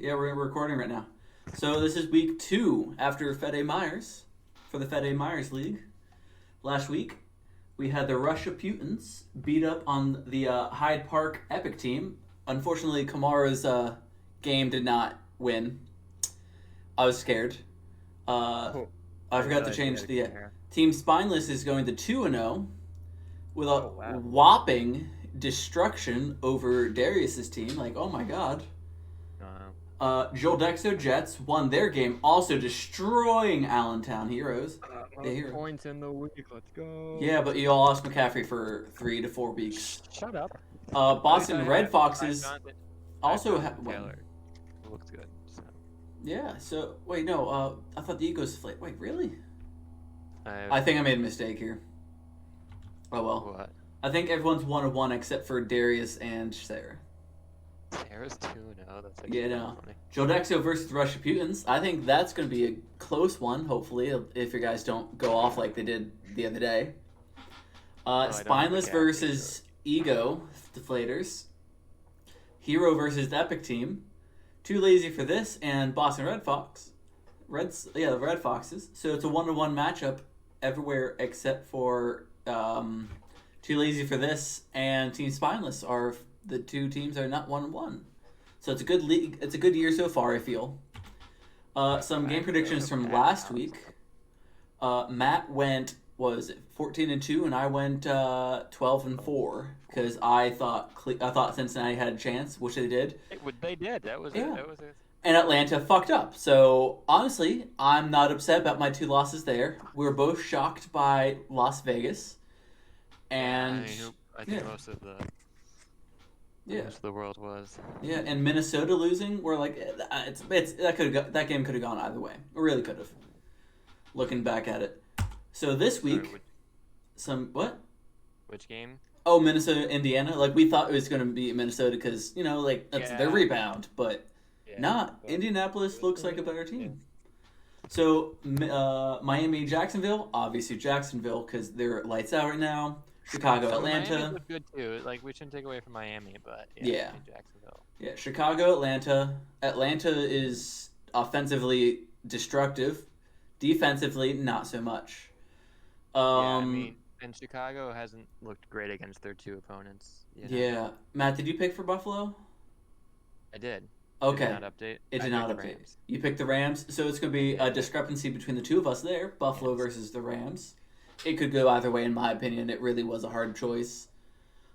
Yeah, we're recording right now. So this is week 2 after Fede-Myers for the Fede-Myers League. Last week, we had the Russia Putins beat up on the Hyde Park Epic team. Unfortunately, Kamara's game did not win. I was scared. Uh, Oh, I I didn't forgot to realize you change had a the camera. team Spineless is going to 2-0 with a Oh wow. whopping destruction over Darius's team. Like, oh my god. Wow. Joel Dexter Jets won their game, also destroying Allentown Heroes. The Most hero. points in the week. Let's go. Yeah, but you all lost McCaffrey for 3 to 4 weeks. Shut up. At least Boston Red I have Foxes Jonathan. I have also Jonathan won. Taylor. It looks good. So Yeah. So wait, no. I thought the Eagles played. Wait, really? I I have think I made a mistake here. Oh well. what? I think everyone's 1-1 except for Darius and Sarah. Sarah's 2-0. That's actually Yeah, kind no. of funny. Joe Dexo versus the Russia Putins. I think that's going to be a close one, hopefully, if your guys don't go off like they did the other day. I don't have Spineless McCaffrey, versus Ego Deflators. Hero versus the Epic Team. Too Lazy for this, and Boston Red Fox. The Red Foxes. So it's a 1-1 matchup everywhere except for Too Lazy for this and Team Spineless are the two teams are not 1-1. So it's a good league. It's a good year so far, I feel. Some game predictions from last week. Matt went 14-2, and I went 12-4 because I thought Cincinnati had a chance, which they did. They did. That was Yeah. That was a And Atlanta fucked up. So honestly, I'm not upset about my 2 losses there. We were both shocked by Las Vegas, and I think yeah. most of the Yeah, most of the world was. yeah, and Minnesota losing, we're like, that game could have gone either way. It really could have. Looking back at it, so this Sorry, week, what? which game? Oh, Minnesota, Indiana. Like we thought it was going to be Minnesota because that's their Yeah. rebound, but Yeah. not. but Indianapolis it was looks like a better team. So Miami, Jacksonville, obviously Jacksonville because they're lights out right now. Chicago, So Miami Atlanta. looked good too. Like we shouldn't take away from Miami, but Yeah. I think Jacksonville. Yeah, Chicago, Atlanta. Atlanta is offensively destructive. Defensively, not so much. And Chicago hasn't looked great against their 2 opponents. Yeah. Matt, did you pick for Buffalo? I did. Okay. Did not update. It I did not picked the update. Rams. You picked the Rams, so it's going to be a discrepancy between the two of us there. Buffalo Yes. versus the Rams. It could go either way, in my opinion. It really was a hard choice.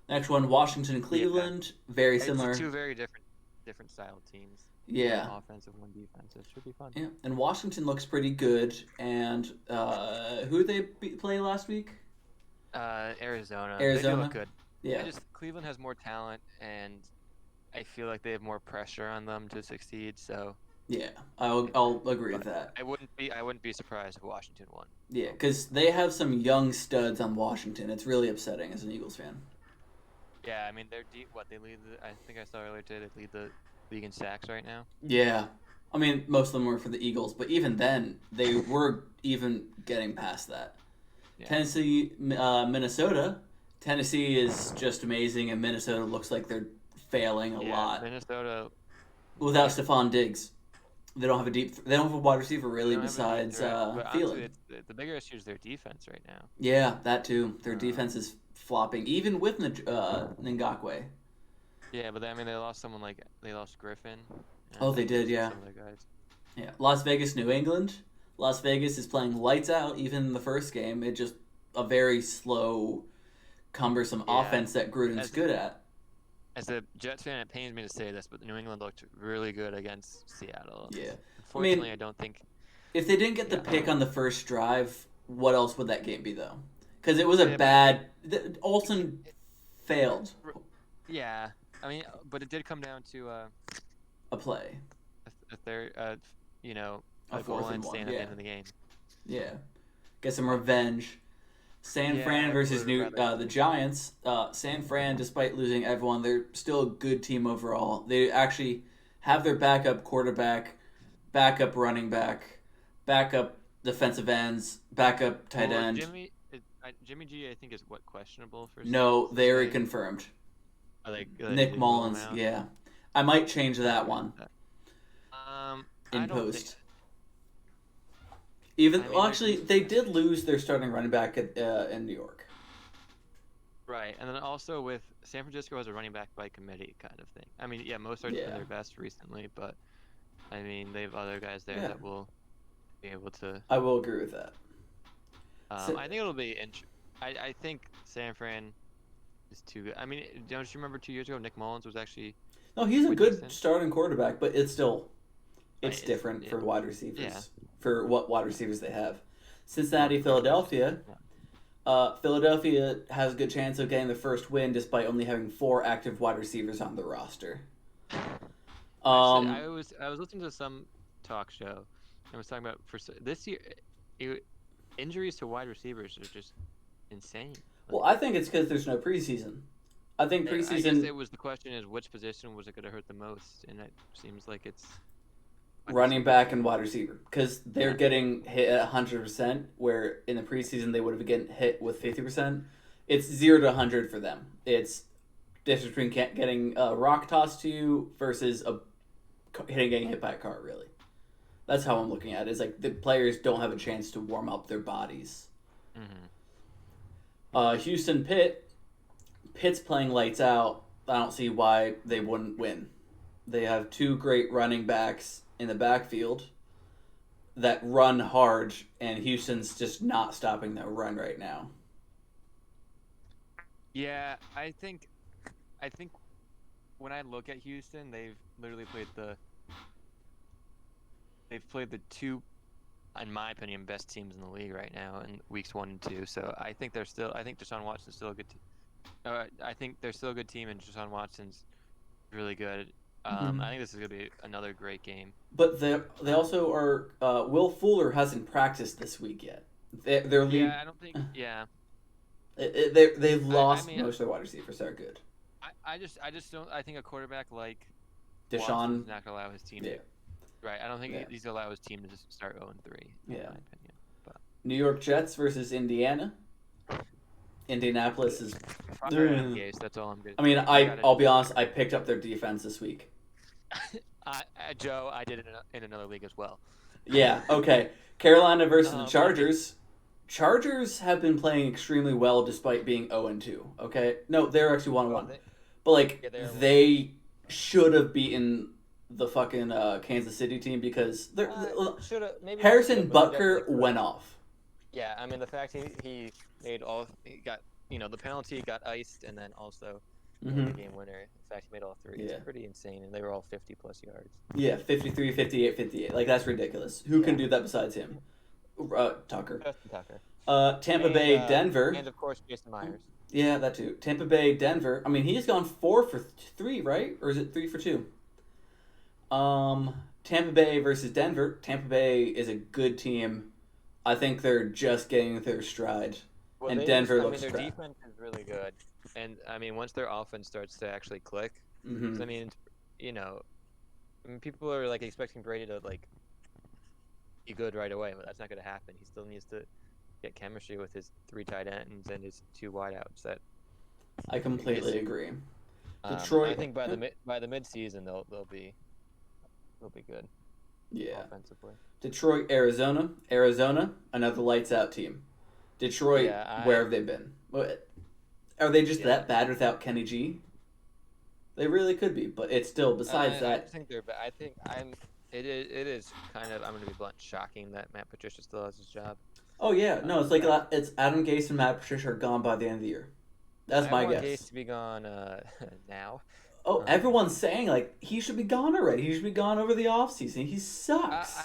Next one, Washington, Cleveland. Very similar. It's 2 very different style teams. Yeah. One offensive, one defensive. Should be fun. Yeah, and Washington looks pretty good. And who did they play last week? Arizona. Arizona? They do look good. Yeah. Cleveland has more talent, and I feel like they have more pressure on them to succeed. So Yeah, I'll agree with that. I wouldn't be surprised if Washington won. Yeah, because they have some young studs on Washington. It's really upsetting as an Eagles fan. Yeah, I mean they're deep. They lead. I think I saw earlier today they lead the league in sacks right now. Yeah, I mean most of them were for the Eagles, but even then they were even getting past that. Yeah. Tennessee, Minnesota. Tennessee is just amazing, and Minnesota looks like they're failing a lot Minnesota without Stephon Diggs. They don't have a wide receiver really don't have a deep besides threat, but honestly, Thielen. the bigger issue is their defense right now. Yeah, that too. Their defense is flopping, even with Ngakwe. Yeah, but they lost someone like they lost Griffin. Oh, they did, yeah. Some other guys. Yeah, Las Vegas, New England. Las Vegas is playing lights out. Even in the first game, it just a very slow, cumbersome offense that Gruden's good at. As a Jets fan, it pains me to say this, but New England looked really good against Seattle. Yeah, Unfortunately, I don't think. If they didn't get the pick on the first drive, what else would that game be though? Because it was a bad. Olsen failed. Yeah, I mean, but it did come down to a play. A third, a goal line and one, stand at the end of the game. Yeah, get some revenge. San Fran versus the Giants. San Fran, despite losing everyone, they're still a good team overall. They actually have their backup quarterback, backup running back, backup defensive ends, backup tight end. Jimmy G, I think, is questionable for. No, they already confirmed. Nick Mullins, yeah. I might change that one. in I don't think. post. Even I mean, well, their actually, they defense. did lose their starting running back in New York. Right, and then also with San Francisco as a running back by committee kind of thing. I mean, yeah, Mozart's been Yeah, their best recently, but I mean, they have other guys there yeah, that will be able to. I will agree with that. So, I think it'll be. I think San Fran is too good. I mean, don't you remember 2 years ago Nick Mullins was actually no, he's a quite good decent, starting quarterback, but it's right? It's different yeah, for wide yeah. receivers for what wide receivers they have. Well, Cincinnati, quarterbacks. Philadelphia. Yeah. Philadelphia has a good chance of getting the first win despite only having 4 active wide receivers on the roster. Actually, Um, I was listening to some talk show and was talking about this year, it, injuries to wide receivers are just insane. well, Like, I think it's because there's no preseason. I think I guess preseason it was the question is which position was it going to hurt the most, and it seems like it's wide running receivers. back and wide receiver because they're Yeah. getting hit at 100%, where in the preseason they would have getting hit with 50%. It's 0 to 100 for them. It's difference between getting a rock tossed to you versus getting hit by a car. Really, that's how I'm looking at it. It's like the players don't have a chance to warm up their bodies. Mm-hmm. Houston Pitt's playing lights out. I don't see why they wouldn't win. They have 2 great running backs in the backfield that run hard, and Houston's just not stopping their run right now. Yeah, I think when I look at Houston, literally played they've played the two, in my opinion, best teams in the league right now in weeks 1 and 2. So I think Deshaun Watson's still a good team. I think they're still a good team, and Deshaun Watson's really good. Mm-hmm. I think this is gonna be another great game. But they Um, also are. Will Fuller hasn't practiced this week yet. Their lead. yeah, I don't think. Yeah, They've I lost mean, most of their wide receivers. They're good. I just don't. I think a quarterback like Deshaun. Watson's not gonna allow his team Yeah. to. Right, I don't think Yeah. he's gonna allow his team to just start 0-3, in Yeah. my opinion. But New York Jets versus Indiana. Indianapolis is. fuck Adam Gase, that's all I'm gonna I mean, say. I gotta I'll be honest. I picked up their defense this week. Joe, I did it in another league as well. Yeah. Okay. Carolina versus the But Chargers. Chargers have been playing extremely well despite being 0-2. Okay. No, they're actually 1-1. But like yeah, they're they should have beaten the fucking Kansas City team because they're should have maybe not should Harrison have, but they Butker definitely could went have. off. Yeah, I mean the fact he got the penalty got iced and then also Mm-hmm. the game winner. In fact, he made all 3. Yeah. It's pretty insane, and they were all 50 plus yards. Yeah, 53, 58, 58. Like that's ridiculous. Who can Yeah. do that besides him? Tucker. Justin Tucker. Tampa Bay, Denver. And of course Jason Myers. Yeah, that too. Tampa Bay, Denver. I mean, he's gone 4 for 3, right? Or is it 3 for 2? Tampa Bay versus Denver. Tampa Bay is a good team. I think they're just getting their stride. Well, And Denver looks their crap. defense is really good, and I mean once their offense starts to actually click, 'cause, Mm-hmm. I mean, people are like expecting Brady to like be good right away, but that's not going to happen. He still needs to get chemistry with his 3 tight ends and his 2 wideouts. I completely agree. I Detroit. think by the mid season they'll be good Yeah. offensively. Detroit, Arizona. Arizona, another lights out team. Detroit, Yeah, where have they been? Are they just Yeah. that bad without Kenny G? They really could be, but it's still besides I that. think they're. I think I'm. It is kind of. I'm going to be blunt. Shocking that Matt Patricia still has his job. Oh yeah, no, it's like it's Adam Gase and Matt Patricia are gone by the end of the year. That's my I want guess. Gase to be gone now. Oh, everyone's saying like he should be gone already. He should be gone over the offseason. He sucks.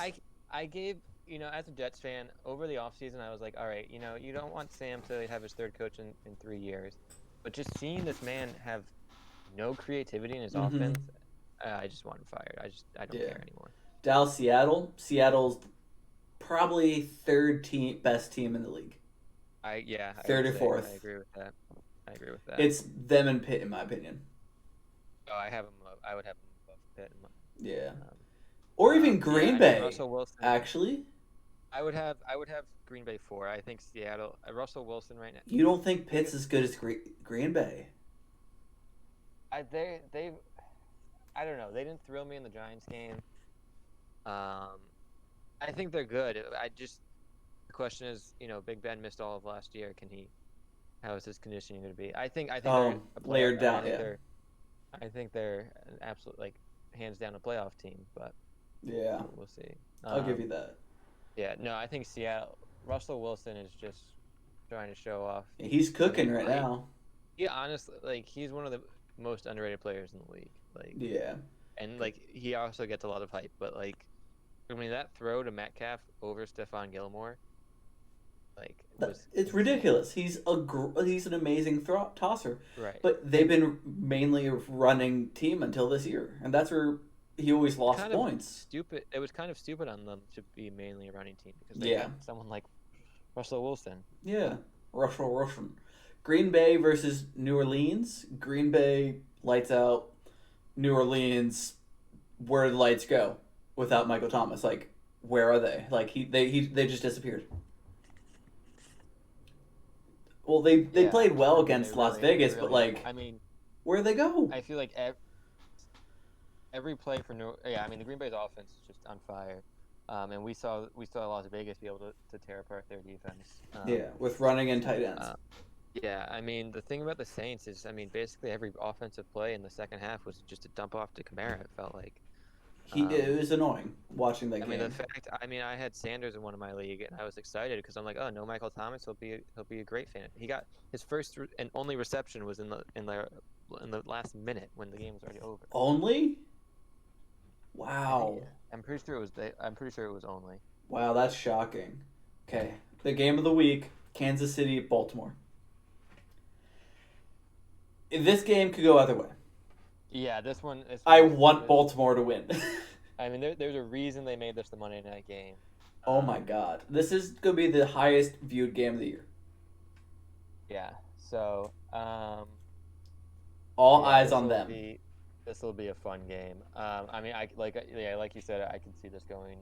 I gave as a Jets fan over the offseason I was like, all right, you don't want Sam to have his 3rd coach in 3 years, but just seeing this man have no creativity in his Mhm. offense, I just want him fired. I don't care anymore. Dallas, Seattle. Seattle's probably best team in the league. Third or fourth. I agree with that. It's them and Pitt, in my opinion. Oh, I would have him above Pitt. Yeah. Or even Green Bay. Russell Wilson. Actually, I would have Green Bay 4. I think Seattle. Russell Wilson right now. you don't think Pitt's as good as Green Bay? I don't know. They didn't thrill me in the Giants game. I think they're good. The question is, Big Ben missed all of last year. How is his conditioning going to be? I think they're a player. Layered down, yeah. I think they're an absolute, like, hands down a playoff team, but Yeah, we'll see. I'll give you that. Yeah, no, I think Seattle. Russell Wilson is just trying to show off. He's cooking right now. Yeah, honestly, like, he's one of the most underrated players in the league. Like, Yeah. and like he also gets a lot of hype, but like, I mean, that throw to Metcalf over Stephon Gilmore, like, it's ridiculous. He's an amazing tosser. Right. But they've been mainly a running team until this year, and that's where he always lost points. Stupid. It was kind of stupid on them to be mainly a running team because they had someone like Russell Wilson. Yeah, Russell Wilson. Green Bay versus New Orleans. Green Bay lights out. New Orleans, where the lights go without Michael Thomas? Like, where are they? Like they just disappeared. Well, they played well against Las Vegas, but like, I mean, where'd they go? I feel like every play for the Green Bay's offense is just on fire, and we saw Las Vegas be able to tear apart their defense. With running and tight ends. Yeah, I mean, the thing about the Saints is, I mean, basically every offensive play in the second half was just a dump off to Kamara. It felt like. It was annoying watching that game. I had Sanders in one of my league, and I was excited because I'm like, oh, no, Michael Thomas, he'll be a great fan. He got his first and only reception was in the last minute when the game was already over. Only? Wow. I'm pretty sure it was only. Wow, that's shocking. Okay, the game of the week: Kansas City, Baltimore. This game could go either way. Yeah, this one. I want Baltimore to win. I mean, there's a reason they made this the Monday night game. Oh my God, this is gonna be the highest viewed game of the year. Yeah. So. All eyes on them. This will be a fun game. I mean, like you said, I can see this going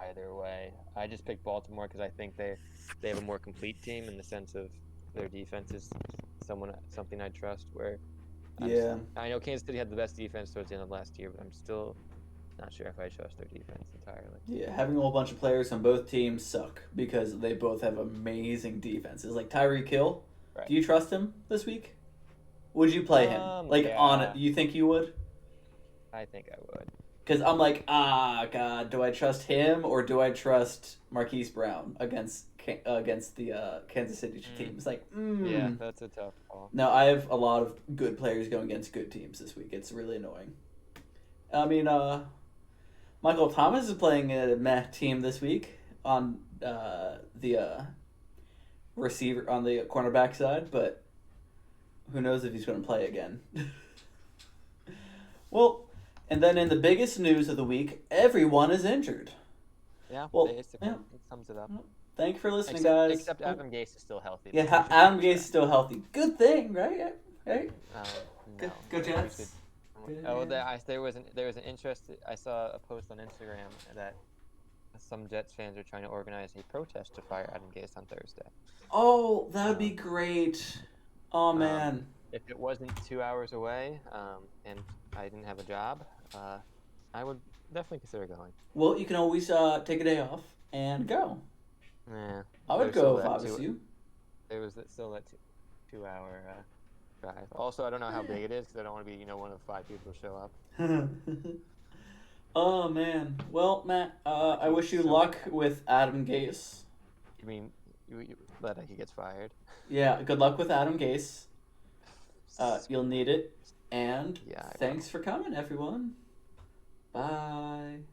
either way. I just picked Baltimore because I think they have a more complete team in the sense of their defense is something I trust. I know Kansas City had the best defense towards the end of last year, but I'm still not sure if I trust their defense entirely. Yeah, having a whole bunch of players on both teams suck because they both have amazing defenses. Like Tyreek Hill, right. Do you trust him this week? Would you play him? You think you would? I think I would. Because I'm like, God, do I trust him or do I trust Marquise Brown against the Kansas City team? It's like, Yeah, that's a tough call. No, I have a lot of good players going against good teams this week. It's really annoying. I mean, Michael Thomas is playing a meh team this week on the receiver on the cornerback side, but who knows if he's going to play again. Well, and then in the biggest news of the week, everyone is injured. Yeah, well, it sums it up. Thank you for listening, guys. Except Adam Gase is still healthy. Yeah, Adam Gase is still healthy. Good thing, right? Right? No. Go Jets. There was an interest. I saw a post on Instagram that some Jets fans are trying to organize a protest to fire Adam Gase on Thursday. Oh, that would be great. Oh man. If it wasn't 2 hours away, and I didn't have a job, I would definitely consider going. Well, you can always take a day off and go. Yeah. I would go if I was you. There was still that 2 hour drive. Also, I don't know how big it is because I don't want to be one of the 5 people to show up. Oh man. Well, Matt, I wish you luck with Adam Gase. You mean that he gets fired? Yeah. Good luck with Adam Gase. You'll need it. And thanks for coming, everyone. Bye.